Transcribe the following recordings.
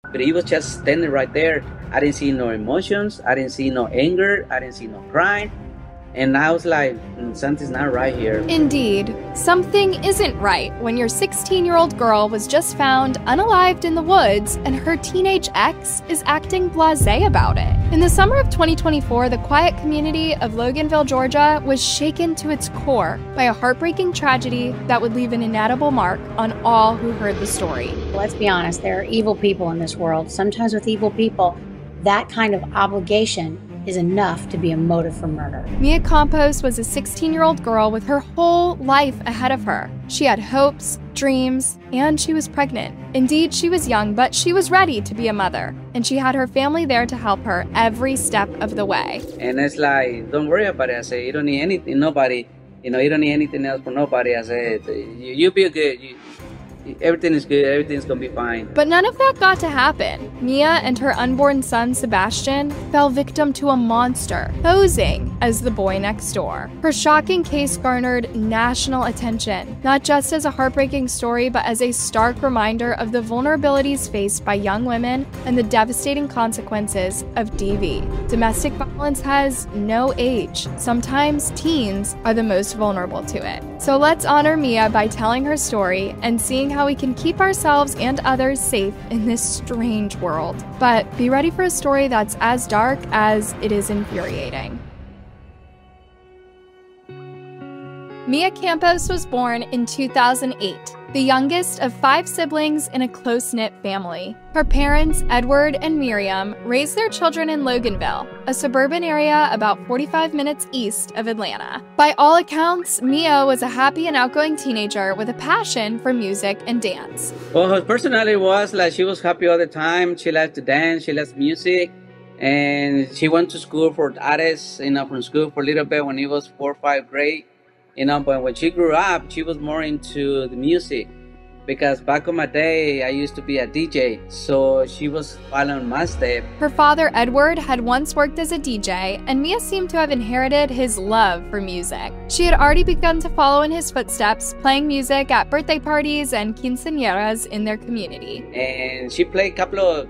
But he was just standing right there. I didn't see no emotions. I didn't see no anger. I didn't see no crying. And I was like, something's not right here. Indeed, something isn't right when your 16-year-old girl was just found unalived in the woods and her teenage ex is acting blasé about it. In the summer of 2024, the quiet community of Loganville, Georgia was shaken to its core by a heartbreaking tragedy that would leave an indelible mark on all who heard the story. Let's be honest, there are evil people in this world. Sometimes with evil people, that kind of obligation is enough to be a motive for murder. Mia Campos was a 16-year-old girl with her whole life ahead of her. She had hopes, dreams, and she was pregnant. Indeed, she was young, but she was ready to be a mother, and she had her family there to help her every step of the way. And it's like, don't worry about it. I say, you don't need anything, nobody, you don't need anything else from nobody. I said, you be good. Everything is good, everything's gonna be fine. But none of that got to happen. Mia and her unborn son, Sebastian, fell victim to a monster, posing as the boy next door. Her shocking case garnered national attention, not just as a heartbreaking story, but as a stark reminder of the vulnerabilities faced by young women and the devastating consequences of DV. Domestic violence has no age. Sometimes teens are the most vulnerable to it. So let's honor Mia by telling her story and seeing how we can keep ourselves and others safe in this strange world. But be ready for a story that's as dark as it is infuriating. Mia Campos was born in 2008, the youngest of 5 siblings in a close-knit family. Her parents, Edward and Miriam, raised their children in Loganville, a suburban area about 45 minutes east of Atlanta. By all accounts, Mia was a happy and outgoing teenager with a passion for music and dance. Well, her personality was like she was happy all the time. She liked to dance, she likes music, and she went to school for artists, from school for a little bit when he was 4th or 5th grade. But when she grew up, she was more into the music, because back in my day, I used to be a DJ, so she was following my step. Her father, Edward, had once worked as a DJ, and Mia seemed to have inherited his love for music. She had already begun to follow in his footsteps, playing music at birthday parties and quinceañeras in their community. And she played a couple of,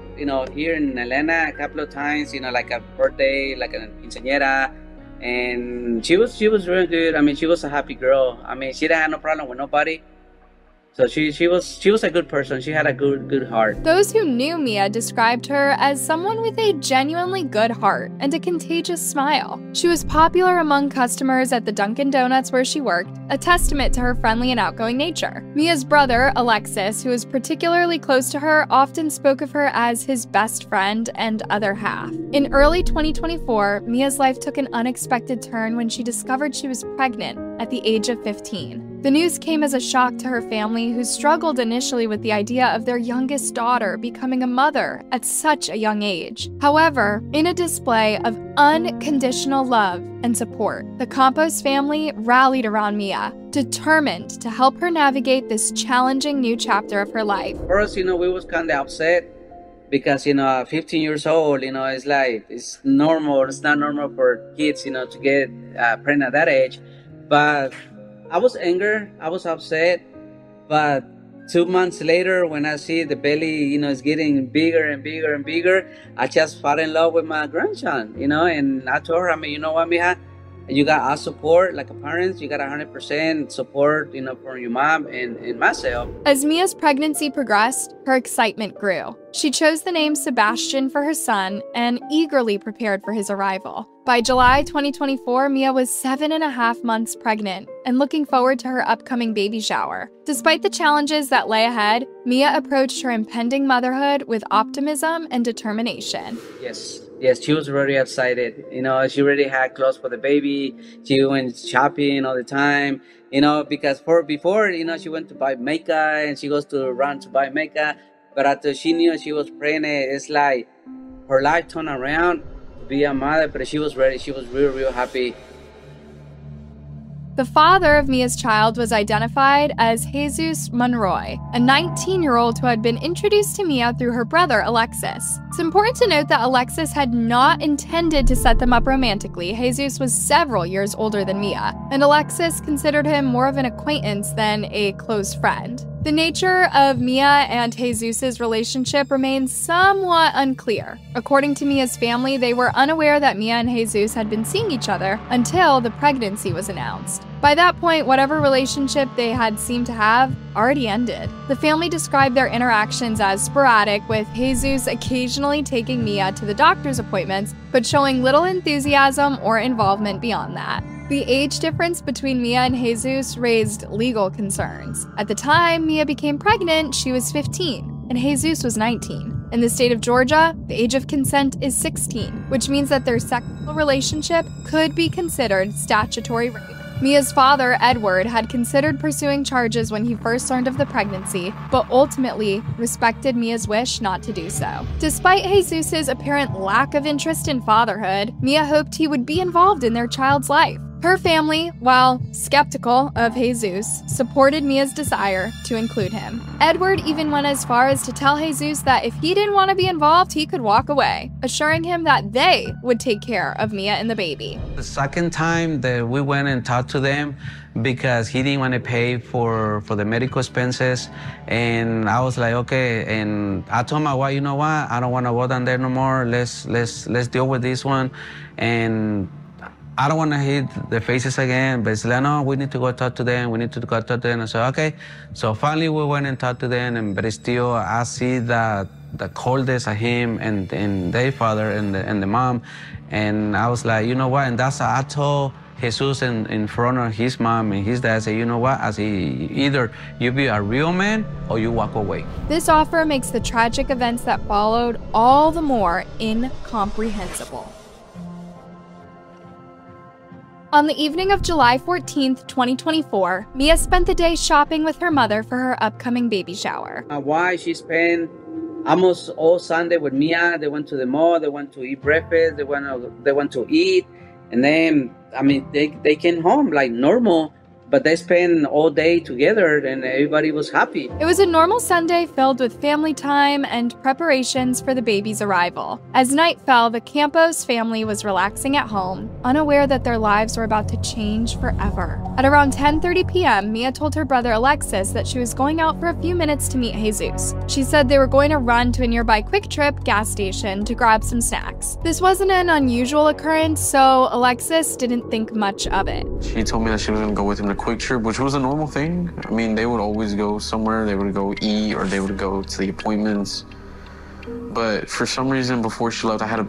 here in Atlanta, a couple of times, like a birthday, like a quinceañera. And she was really good. She was a happy girl. She didn't have no problem with nobody. So she was a good person. She had a good heart. Those who knew Mia described her as someone with a genuinely good heart and a contagious smile. She was popular among customers at the Dunkin' Donuts where she worked, a testament to her friendly and outgoing nature. Mia's brother, Alexis, who was particularly close to her, often spoke of her as his best friend and other half. In early 2024, Mia's life took an unexpected turn when she discovered she was pregnant at the age of 15. The news came as a shock to her family, who struggled initially with the idea of their youngest daughter becoming a mother at such a young age. However, in a display of unconditional love and support, the Campos family rallied around Mia, determined to help her navigate this challenging new chapter of her life. For us, we was kind of upset because, 15 years old, it's like, it's normal. It's not normal for kids, to get pregnant at that age. But I was angry, I was upset, but 2 months later, when I see the belly, is getting bigger and bigger and bigger, I just fell in love with my grandson, and I told her, you know what, mija, you got our support, like a parent, you got 100% support, from your mom and myself. As Mia's pregnancy progressed, her excitement grew. She chose the name Sebastian for her son and eagerly prepared for his arrival. By July 2024, Mia was 7.5 months pregnant and looking forward to her upcoming baby shower. Despite the challenges that lay ahead, Mia approached her impending motherhood with optimism and determination. Yes, she was very excited. She already had clothes for the baby. She went shopping all the time, because before, she went to buy makeup and she goes to run to buy makeup. But after she knew she was pregnant, it's like her life turned around to be a mother, but she was ready. She was real happy. The father of Mia's child was identified as Jesus Monroy, a 19-year-old who had been introduced to Mia through her brother, Alexis. It's important to note that Alexis had not intended to set them up romantically. Jesus was several years older than Mia, and Alexis considered him more of an acquaintance than a close friend. The nature of Mia and Jesus' relationship remains somewhat unclear. According to Mia's family, they were unaware that Mia and Jesus had been seeing each other until the pregnancy was announced. By that point, whatever relationship they had seemed to have already ended. The family described their interactions as sporadic, with Jesus occasionally taking Mia to the doctor's appointments, but showing little enthusiasm or involvement beyond that. The age difference between Mia and Jesus raised legal concerns. At the time Mia became pregnant, she was 15, and Jesus was 19. In the state of Georgia, the age of consent is 16, which means that their sexual relationship could be considered statutory rape. Mia's father, Edward, had considered pursuing charges when he first learned of the pregnancy, but ultimately respected Mia's wish not to do so. Despite Jesus' apparent lack of interest in fatherhood, Mia hoped he would be involved in their child's life. Her family, while skeptical of Jesus, supported Mia's desire to include him. Edward even went as far as to tell Jesus that if he didn't want to be involved, he could walk away, assuring him that they would take care of Mia and the baby. The second time that we went and talked to them, because he didn't want to pay for the medical expenses, and I was like, okay, and I told my wife, you know what, I don't want to go down there no more. Let's deal with this one, and I don't want to hit the faces again, but it's like, no, we need to go talk to them. We need to go talk to them. I said, okay. So finally we went and talked to them, but still I see the coldness of him and their father and the mom. And I was like, you know what? And that's how I told Jesus in front of his mom and his dad, I said, you know what? I said, either you be a real man or you walk away. This offer makes the tragic events that followed all the more incomprehensible. On the evening of July 14th, 2024, Mia spent the day shopping with her mother for her upcoming baby shower. My wife, she spent almost all Sunday with Mia. They went to the mall, they went to eat breakfast, they went to eat, and then, I mean, they came home like normal, but they spent all day together and everybody was happy. It was a normal Sunday filled with family time and preparations for the baby's arrival. As night fell, the Campos family was relaxing at home, unaware that their lives were about to change forever. At around 10:30 p.m., Mia told her brother Alexis that she was going out for a few minutes to meet Jesus. She said they were going to run to a nearby Quick Trip gas station to grab some snacks. This wasn't an unusual occurrence, so Alexis didn't think much of it. She told me that she was going to go with him to Quick Trip, which was a normal thing. I mean, they would always go somewhere. They would go eat or they would go to the appointments. But for some reason, before she left, I had a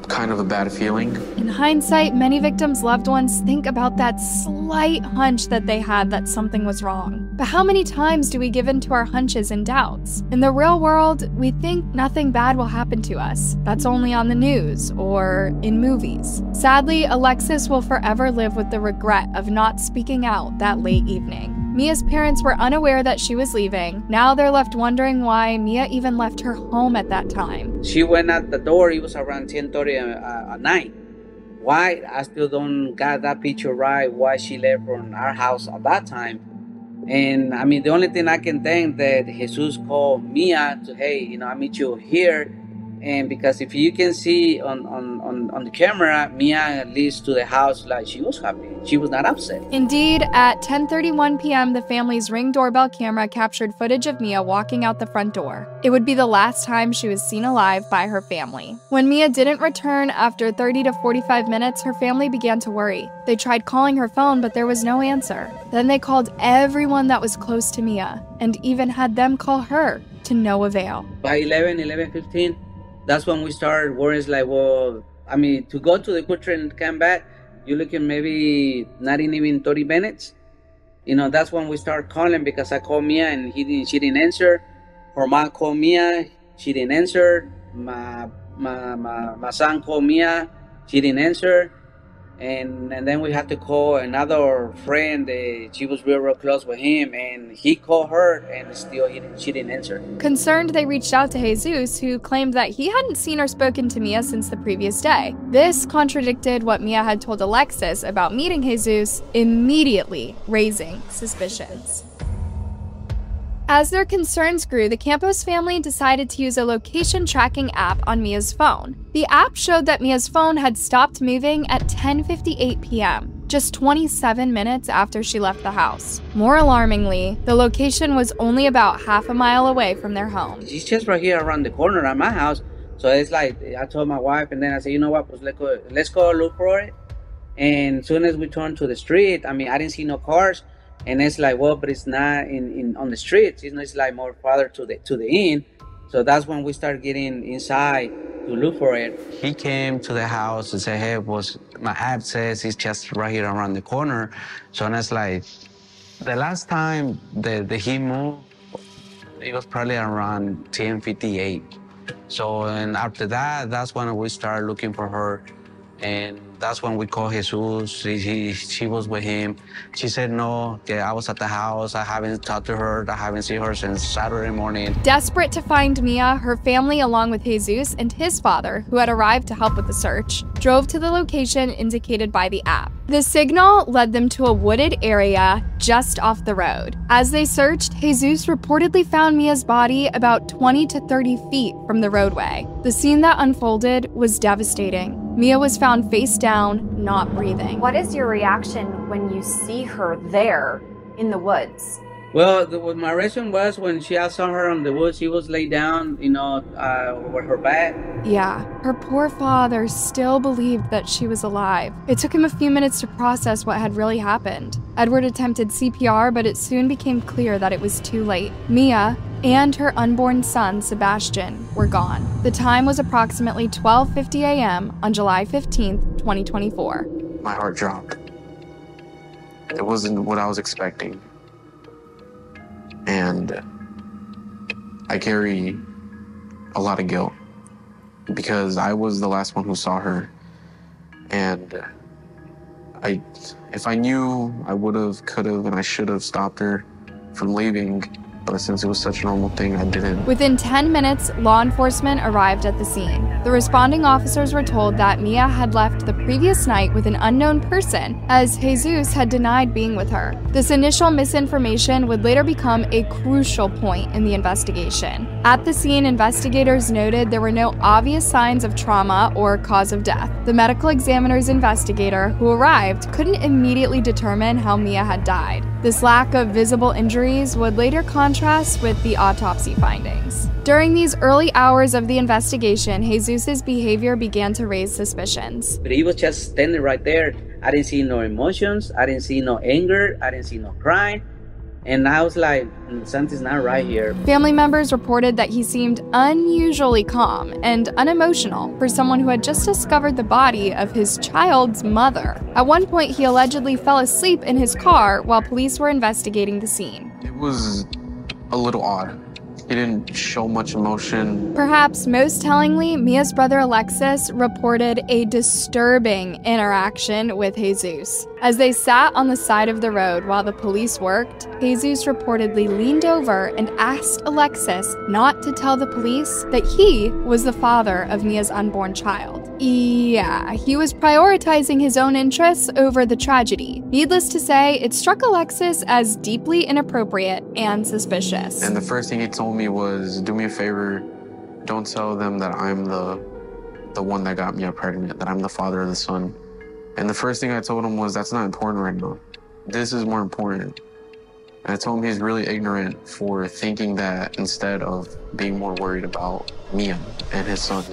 kind of a bad feeling. In hindsight, many victims' loved ones think about that slight hunch that they had that something was wrong. But how many times do we give in to our hunches and doubts? In the real world, we think nothing bad will happen to us. That's only on the news or in movies. Sadly, Alexis will forever live with the regret of not speaking out that late evening. Mia's parents were unaware that she was leaving. Now they're left wondering why Mia even left her home at that time. She went out the door, it was around 10:30 at night. Why? I still don't got that picture right, why she left from our house at that time. And I mean, the only thing I can think that Jesus called Mia to, hey, you know, I meet you here. And because if you can see on the camera, Mia leads to the house like she was happy. She was not upset. Indeed, at 10:31 p.m., the family's Ring doorbell camera captured footage of Mia walking out the front door. It would be the last time she was seen alive by her family. When Mia didn't return after 30 to 45 minutes, her family began to worry. They tried calling her phone, but there was no answer. Then they called everyone that was close to Mia, and even had them call her, to no avail. By 11:15, that's when we started worrying, like, well, I mean, to go to the Quick Trip and come back, you're looking maybe not in even 30 minutes. You know, that's when we started calling, because I called Mia and she didn't answer. Her mom called Mia, she didn't answer. My son called Mia, she didn't answer. And then we had to call another friend. She was real close with him, and he called her, and still she didn't answer. Concerned, they reached out to Jesus, who claimed that he hadn't seen or spoken to Mia since the previous day. This contradicted what Mia had told Alexis about meeting Jesus, immediately raising suspicions. As their concerns grew, the Campos family decided to use a location tracking app on Mia's phone. The app showed that Mia's phone had stopped moving at 10:58 p.m. just 27 minutes after she left the house. More alarmingly, the location was only about half a mile away from their home. She's just right here around the corner at my house. So it's like, I told my wife, and then I said, you know what, pues let's go look for it. And as soon as we turned to the street, I mean, I didn't see no cars. And it's like, well, but it's not on the streets. It's like more farther to the inn. So that's when we start getting inside to look for it. He came to the house and said, hey, my app says it's just right here around the corner. So and it's like, the last time that he moved, it was probably around 10:58. So, and after that, that's when we started looking for her. And that's when we called Jesus. She was with him. She said, no, I was at the house. I haven't talked to her. I haven't seen her since Saturday morning. Desperate to find Mia, her family, along with Jesus and his father, who had arrived to help with the search, drove to the location indicated by the app. The signal led them to a wooded area just off the road. As they searched, Jesus reportedly found Mia's body about 20 to 30 feet from the roadway. The scene that unfolded was devastating. Mia was found face down, not breathing. What is your reaction when you see her there in the woods? Well, what my reaction was when I saw her in the woods, she was laid down, with her back. Yeah, her poor father still believed that she was alive. It took him a few minutes to process what had really happened. Edward attempted CPR, but it soon became clear that it was too late. Mia and her unborn son, Sebastian, were gone. The time was approximately 12:50 a.m. on July 15th, 2024. My heart dropped. It wasn't what I was expecting. And I carry a lot of guilt because I was the last one who saw her. And if I knew, I would have, could have, and I should have stopped her from leaving. But since it was such a normal thing, I didn't. Within 10 minutes, law enforcement arrived at the scene. The responding officers were told that Mia had left the previous night with an unknown person, as Jesus had denied being with her. This initial misinformation would later become a crucial point in the investigation. At the scene, investigators noted there were no obvious signs of trauma or cause of death. The medical examiner's investigator, who arrived, couldn't immediately determine how Mia had died. This lack of visible injuries would later contrast with the autopsy findings. During these early hours of the investigation, Jesus's behavior began to raise suspicions. But he was just standing right there. I didn't see no emotions. I didn't see no anger. I didn't see no crying. And I was like, something's not right here. Family members reported that he seemed unusually calm and unemotional for someone who had just discovered the body of his child's mother. At one point, he allegedly fell asleep in his car while police were investigating the scene. It was a little odd. He didn't show much emotion. Perhaps most tellingly, Mia's brother Alexis reported a disturbing interaction with Jesus. As they sat on the side of the road while the police worked, Jesus reportedly leaned over and asked Alexis not to tell the police that he was the father of Mia's unborn child. Yeah, he was prioritizing his own interests over the tragedy. Needless to say, it struck Alexis as deeply inappropriate and suspicious. And the first thing he told me was, do me a favor, don't tell them that I'm the one that got Mia pregnant, that I'm the father of the son. And the first thing I told him was, that's not important right now. This is more important. And I told him he's really ignorant for thinking that instead of being more worried about Mia and his son.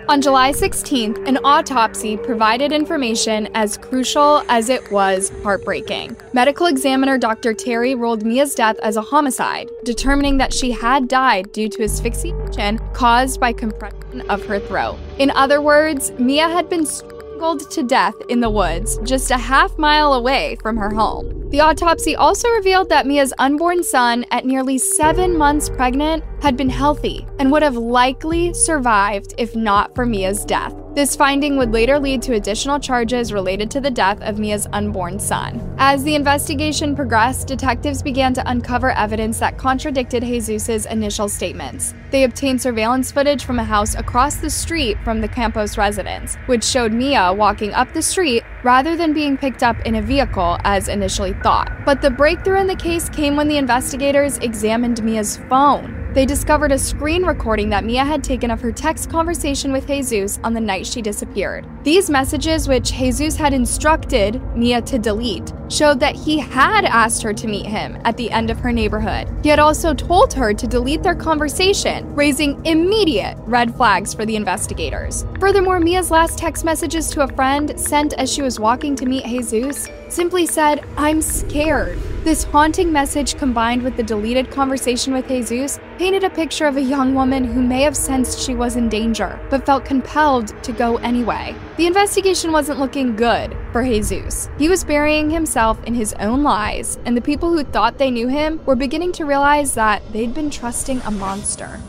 On July 16th, an autopsy provided information as crucial as it was heartbreaking. Medical examiner Dr. Terry ruled Mia's death as a homicide, determining that she had died due to asphyxiation caused by compression of her throat. In other words, Mia had been strangled to death in the woods, just a half-mile away from her home. The autopsy also revealed that Mia's unborn son, at nearly 7 months pregnant, had been healthy and would have likely survived if not for Mia's death. This finding would later lead to additional charges related to the death of Mia's unborn son. As the investigation progressed, detectives began to uncover evidence that contradicted Jesus's initial statements. They obtained surveillance footage from a house across the street from the Campos residence, which showed Mia walking up the street rather than being picked up in a vehicle as initially thought. But the breakthrough in the case came when the investigators examined Mia's phone. They discovered a screen recording that Mia had taken of her text conversation with Jesus on the night she disappeared. These messages, which Jesus had instructed Mia to delete, showed that he had asked her to meet him at the end of her neighborhood. He had also told her to delete their conversation, raising immediate red flags for the investigators. Furthermore, Mia's last text messages to a friend sent as she was walking to meet Jesus simply said, "I'm scared." This haunting message, combined with the deleted conversation with Jesus, painted a picture of a young woman who may have sensed she was in danger, but felt compelled to go anyway. The investigation wasn't looking good for Jesus. He was burying himself in his own lies, and the people who thought they knew him were beginning to realize that they'd been trusting a monster.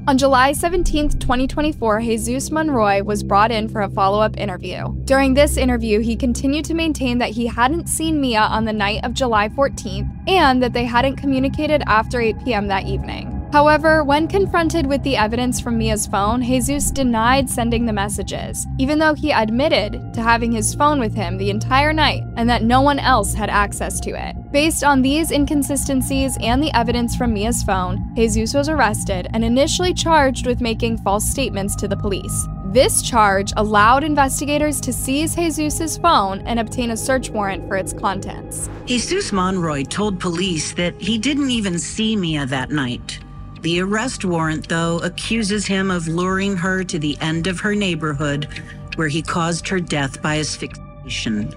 On July 17, 2024, Jesus Monroy was brought in for a follow-up interview. During this interview, he continued to maintain that he hadn't seen Mia on the night of July 14th and that they hadn't communicated after 8 p.m. that evening. However, when confronted with the evidence from Mia's phone, Jesus denied sending the messages, even though he admitted to having his phone with him the entire night and that no one else had access to it. Based on these inconsistencies and the evidence from Mia's phone, Jesus was arrested and initially charged with making false statements to the police. This charge allowed investigators to seize Jesus's phone and obtain a search warrant for its contents. Jesus Monroy told police that he didn't even see Mia that night. The arrest warrant, though, accuses him of luring her to the end of her neighborhood, where he caused her death by asphyxiation.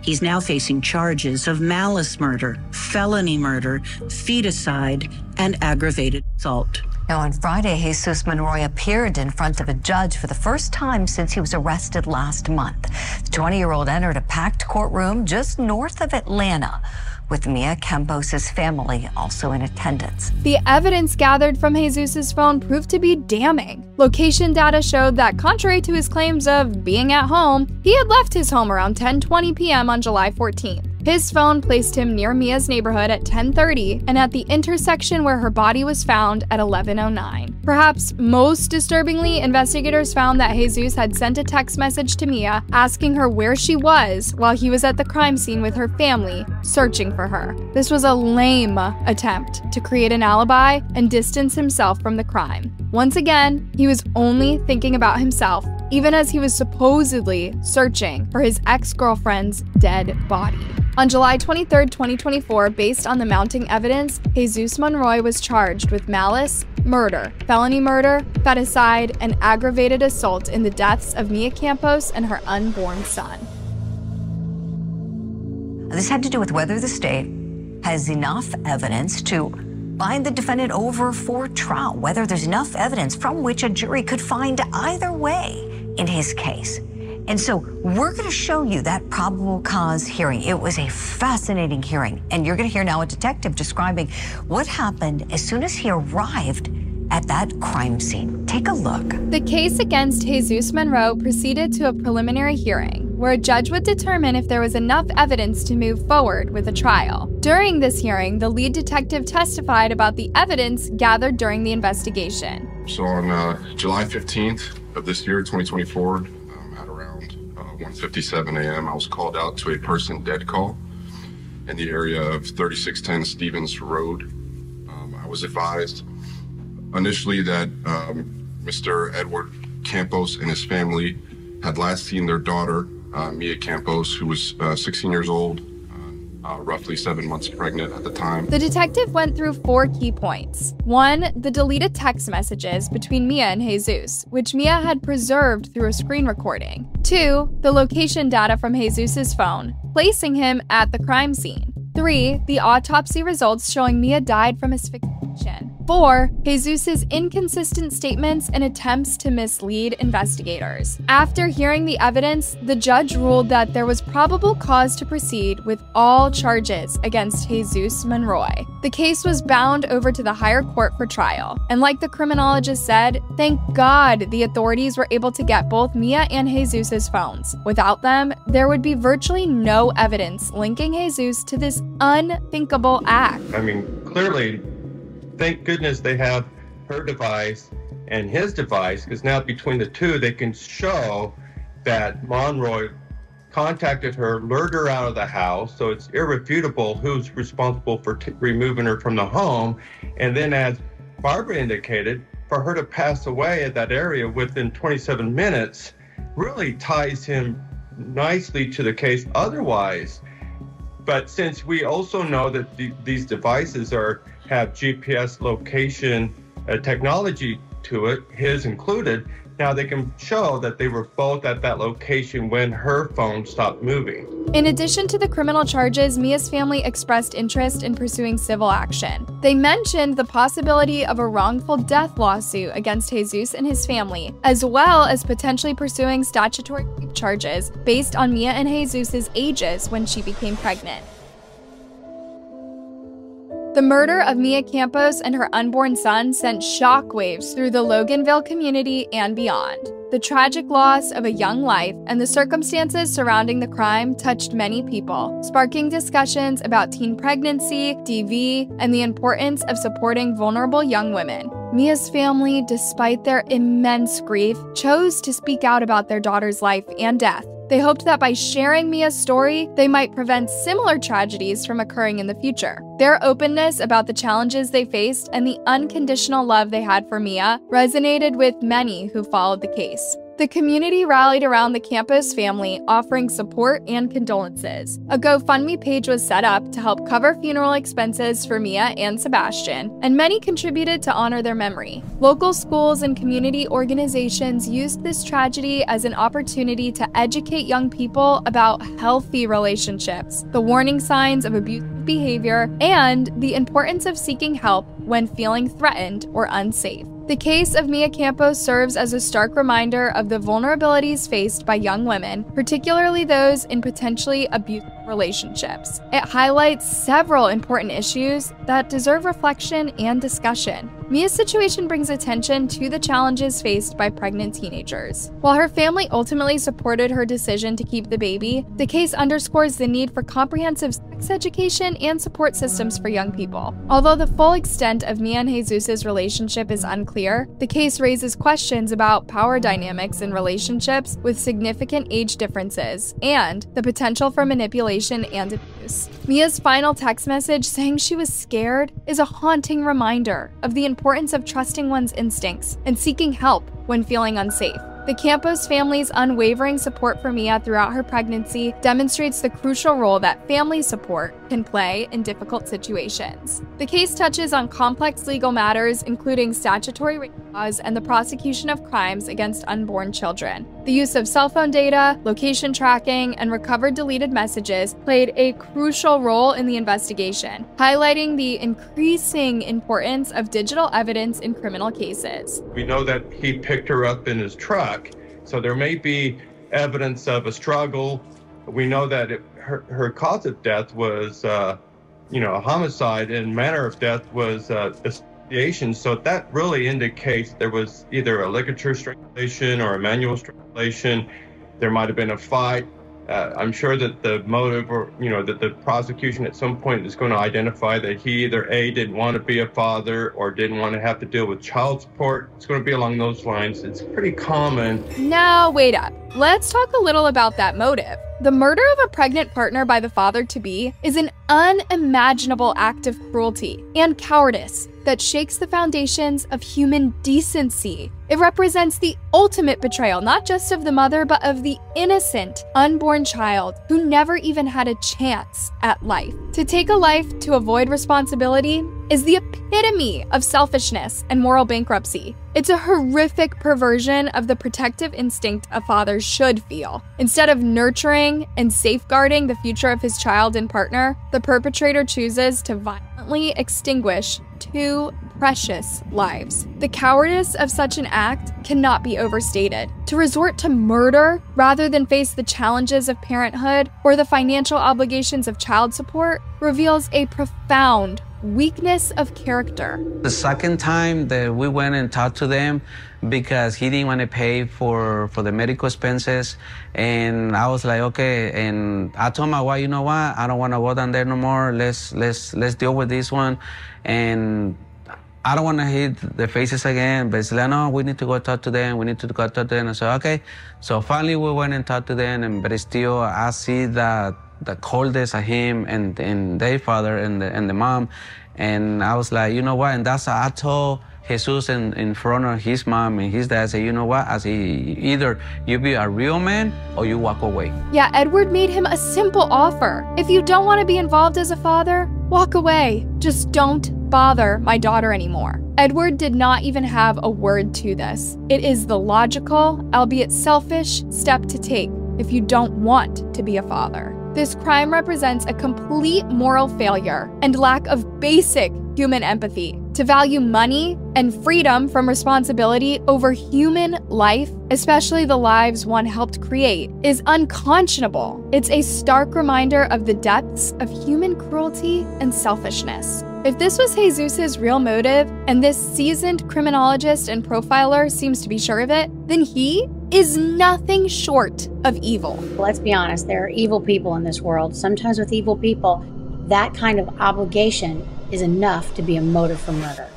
He's now facing charges of malice murder, felony murder, feticide, and aggravated assault. Now, on Friday, Jesus Monroy appeared in front of a judge for the first time since he was arrested last month. The 20-year-old entered a packed courtroom just north of Atlanta, with Mia Campos' family also in attendance. The evidence gathered from Jesus's phone proved to be damning. Location data showed that, contrary to his claims of being at home, he had left his home around 10:20 p.m. on July 14th. His phone placed him near Mia's neighborhood at 10:30 and at the intersection where her body was found at 11:09. Perhaps most disturbingly, investigators found that Jesus had sent a text message to Mia asking her where she was while he was at the crime scene with her family, searching for her. This was a lame attempt to create an alibi and distance himself from the crime. Once again, he was only thinking about himself, even as he was supposedly searching for his ex-girlfriend's dead body. On July 23, 2024, based on the mounting evidence, Jesus Monroy was charged with malice, murder, felony murder, feticide, and aggravated assault in the deaths of Mia Campos and her unborn son. This had to do with whether the state has enough evidence to bind the defendant over for trial, whether there's enough evidence from which a jury could find either way in his case. And so we're going to show you that probable cause hearing. It was a fascinating hearing, and you're going to hear now a detective describing what happened as soon as he arrived at that crime scene. Take a look. The case against Jesus Monroy proceeded to a preliminary hearing, where a judge would determine if there was enough evidence to move forward with a trial. During this hearing, the lead detective testified about the evidence gathered during the investigation. So on July 15th of this year, 2024, at around 1:57 a.m., I was called out to a person dead call in the area of 3610 Stevens Road. I was advised initially that Mr. Edward Campos and his family had last seen their daughter, Mia Campos, who was 16 years old, roughly 7 months pregnant at the time. The detective went through 4 key points. 1, the deleted text messages between Mia and Jesus, which Mia had preserved through a screen recording. 2, the location data from Jesus's phone, placing him at the crime scene. 3, the autopsy results showing Mia died from asphyxiation. 4, Jesus's inconsistent statements and attempts to mislead investigators. After hearing the evidence, the judge ruled that there was probable cause to proceed with all charges against Jesus Monroy. The case was bound over to the higher court for trial, and like the criminologist said, thank God the authorities were able to get both Mia and Jesus's phones. Without them, there would be virtually no evidence linking Jesus to this unthinkable act. I mean, clearly, thank goodness they have her device and his device, because now between the two, they can show that Monroy contacted her, lured her out of the house, so it's irrefutable who's responsible for removing her from the home. And then, as Barbara indicated, for her to pass away at that area within 27 minutes really ties him nicely to the case otherwise. But since we also know that these devices have GPS location technology to it, his included, now they can show that they were both at that location when her phone stopped moving. In addition to the criminal charges, Mia's family expressed interest in pursuing civil action. They mentioned the possibility of a wrongful death lawsuit against Jesus and his family, as well as potentially pursuing statutory rape charges based on Mia and Jesus's ages when she became pregnant. The murder of Mia Campos and her unborn son sent shockwaves through the Loganville community and beyond. The tragic loss of a young life and the circumstances surrounding the crime touched many people, sparking discussions about teen pregnancy, DV, and the importance of supporting vulnerable young women. Mia's family, despite their immense grief, chose to speak out about their daughter's life and death. They hoped that by sharing Mia's story, they might prevent similar tragedies from occurring in the future. Their openness about the challenges they faced and the unconditional love they had for Mia resonated with many who followed the case. The community rallied around the Campos family, offering support and condolences. A GoFundMe page was set up to help cover funeral expenses for Mia and Sebastian, and many contributed to honor their memory. Local schools and community organizations used this tragedy as an opportunity to educate young people about healthy relationships, the warning signs of abusive behavior, and the importance of seeking help when feeling threatened or unsafe. The case of Mia Campos serves as a stark reminder of the vulnerabilities faced by young women, particularly those in potentially abusive relationships. It highlights several important issues that deserve reflection and discussion. Mia's situation brings attention to the challenges faced by pregnant teenagers. While her family ultimately supported her decision to keep the baby, the case underscores the need for comprehensive sex education and support systems for young people. Although the full extent of Mia and Jesus's relationship is unclear, the case raises questions about power dynamics in relationships with significant age differences and the potential for manipulation and abuse. Mia's final text message saying she was scared is a haunting reminder of the importance of trusting one's instincts and seeking help when feeling unsafe. The Campos family's unwavering support for Mia throughout her pregnancy demonstrates the crucial role that family support can play in difficult situations. The case touches on complex legal matters, including statutory rape laws and the prosecution of crimes against unborn children. The use of cell phone data, location tracking, and recovered deleted messages played a crucial role in the investigation, highlighting the increasing importance of digital evidence in criminal cases. We know that he picked her up in his truck, so there may be evidence of a struggle. We know that her cause of death was, a homicide, and manner of death was asphyxiation. So that really indicates there was either a ligature strangulation or a manual strangulation. There might have been a fight. I'm sure that the motive, or that the prosecution at some point is going to identify that he either A, didn't want to be a father, or didn't want to have to deal with child support. It's going to be along those lines. It's pretty common. Now, wait up. Let's talk a little about that motive. The murder of a pregnant partner by the father-to-be is an unimaginable act of cruelty and cowardice that shakes the foundations of human decency. It represents the ultimate betrayal, not just of the mother, but of the innocent, unborn child who never even had a chance at life. To take a life to avoid responsibility is the epitome of selfishness and moral bankruptcy. It's a horrific perversion of the protective instinct a father should feel. Instead of nurturing and safeguarding the future of his child and partner, the perpetrator chooses to violently extinguish two precious lives. The cowardice of such an act cannot be overstated. To resort to murder rather than face the challenges of parenthood or the financial obligations of child support reveals a profound weakness of character. The second time that we went and talked to them, because he didn't want to pay for the medical expenses, and I was like, okay, and I told my wife, you know what, I don't want to go down there no more. Let's deal with this one, and I don't want to hit the faces again. But it's like, no, we need to go talk to them. We need to go talk to them. I said, okay. So finally we went and talked to them, but still I see that the coldness of him and their father and the mom, and I was like, you know what? And that's how I told Jesus in front of his mom and his dad, say, you know what? I say, either you be a real man or you walk away. Yeah, Edward made him a simple offer. If you don't want to be involved as a father, walk away. Just don't bother my daughter anymore. Edward did not even have a word to this. It is the logical, albeit selfish, step to take if you don't want to be a father. This crime represents a complete moral failure and lack of basic human empathy. To value money and freedom from responsibility over human life, especially the lives one helped create, is unconscionable. It's a stark reminder of the depths of human cruelty and selfishness. If this was Jesus's real motive, and this seasoned criminologist and profiler seems to be sure of it, then he is nothing short of evil. Let's be honest, there are evil people in this world. Sometimes with evil people, that kind of obligation is enough to be a motive for murder.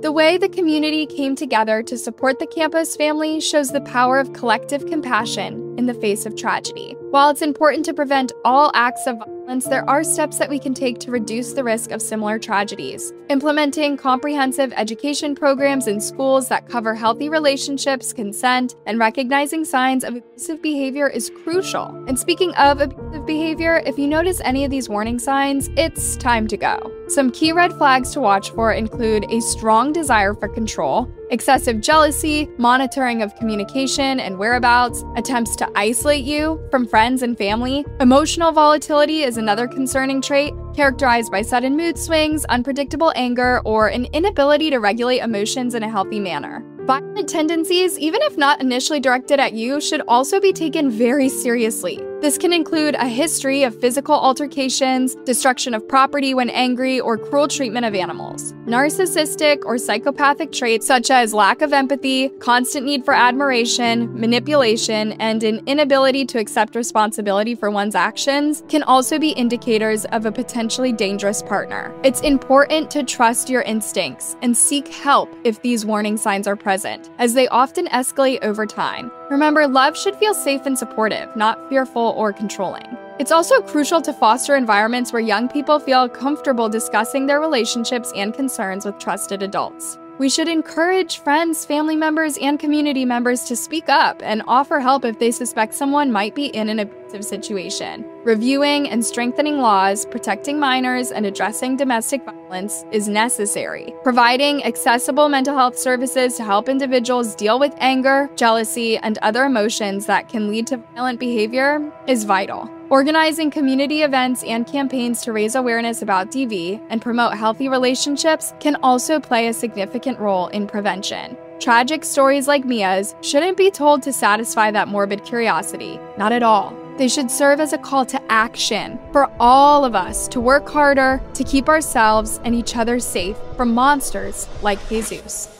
The way the community came together to support the Campos family shows the power of collective compassion in the face of tragedy. While it's important to prevent all acts of violence, there are steps that we can take to reduce the risk of similar tragedies. Implementing comprehensive education programs in schools that cover healthy relationships, consent, and recognizing signs of abusive behavior is crucial. And speaking of abusive behavior, if you notice any of these warning signs, it's time to go. Some key red flags to watch for include a strong desire for control, excessive jealousy, monitoring of communication and whereabouts, attempts to isolate you from friends and family. Emotional volatility is another concerning trait, characterized by sudden mood swings, unpredictable anger, or an inability to regulate emotions in a healthy manner. Violent tendencies, even if not initially directed at you, should also be taken very seriously. This can include a history of physical altercations, destruction of property when angry, or cruel treatment of animals. Narcissistic or psychopathic traits such as lack of empathy, constant need for admiration, manipulation, and an inability to accept responsibility for one's actions can also be indicators of a potentially dangerous partner. It's important to trust your instincts and seek help if these warning signs are present, as they often escalate over time. Remember, love should feel safe and supportive, not fearful or controlling. It's also crucial to foster environments where young people feel comfortable discussing their relationships and concerns with trusted adults. We should encourage friends, family members, and community members to speak up and offer help if they suspect someone might be in an abusive situation. Reviewing and strengthening laws, protecting minors, and addressing domestic violence is necessary. Providing accessible mental health services to help individuals deal with anger, jealousy, and other emotions that can lead to violent behavior is vital. Organizing community events and campaigns to raise awareness about DV and promote healthy relationships can also play a significant role in prevention. Tragic stories like Mia's shouldn't be told to satisfy that morbid curiosity. Not at all. They should serve as a call to action for all of us to work harder to keep ourselves and each other safe from monsters like Jesus.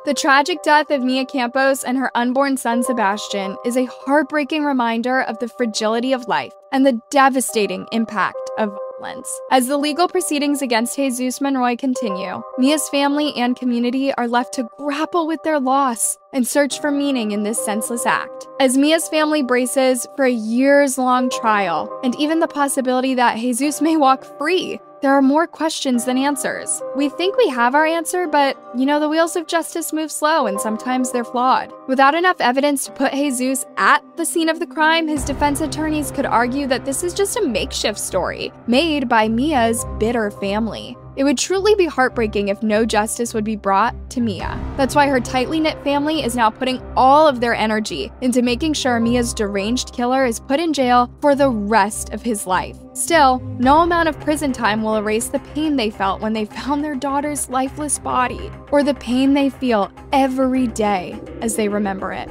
The tragic death of Mia Campos and her unborn son Sebastian is a heartbreaking reminder of the fragility of life and the devastating impact of violence. As the legal proceedings against Jesus Monroy continue, Mia's family and community are left to grapple with their loss and search for meaning in this senseless act. As Mia's family braces for a years-long trial and even the possibility that Jesus may walk free, there are more questions than answers. We think we have our answer, but the wheels of justice move slow and sometimes they're flawed. Without enough evidence to put Jesus at the scene of the crime, his defense attorneys could argue that this is just a makeshift story made by Mia's bitter family. It would truly be heartbreaking if no justice would be brought to Mia. That's why her tightly knit family is now putting all of their energy into making sure Mia's deranged killer is put in jail for the rest of his life. Still, no amount of prison time will erase the pain they felt when they found their daughter's lifeless body, or the pain they feel every day as they remember it.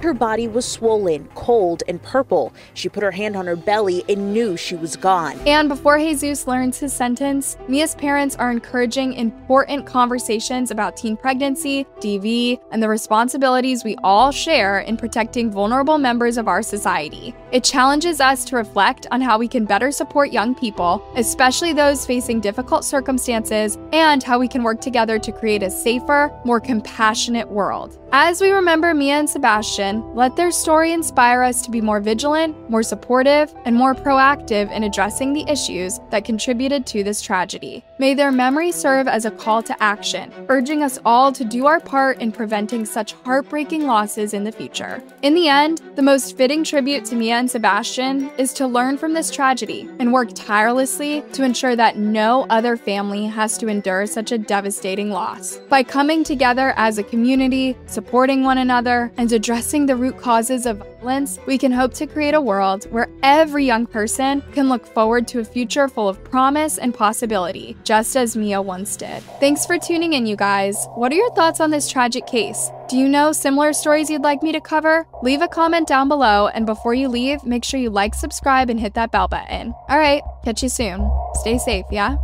Her body was swollen, cold, and purple. She put her hand on her belly and knew she was gone. And before Jesus learns his sentence, Mia's parents are encouraging important conversations about teen pregnancy, DV, and the responsibilities we all share in protecting vulnerable members of our society. It challenges us to reflect on how we can can better support young people, especially those facing difficult circumstances, and how we can work together to create a safer, more compassionate world. As we remember Mia and Sebastian, let their story inspire us to be more vigilant, more supportive, and more proactive in addressing the issues that contributed to this tragedy. May their memory serve as a call to action, urging us all to do our part in preventing such heartbreaking losses in the future. In the end, the most fitting tribute to Mia and Sebastian is to learn from this tragedy and work tirelessly to ensure that no other family has to endure such a devastating loss. By coming together as a community, supporting one another, and addressing the root causes of violence, we can hope to create a world where every young person can look forward to a future full of promise and possibility, just as Mia once did. Thanks for tuning in, you guys. What are your thoughts on this tragic case? Do you know similar stories you'd like me to cover? Leave a comment down below, and before you leave, make sure you like, subscribe, and hit that bell button. Alright, catch you soon. Stay safe, yeah?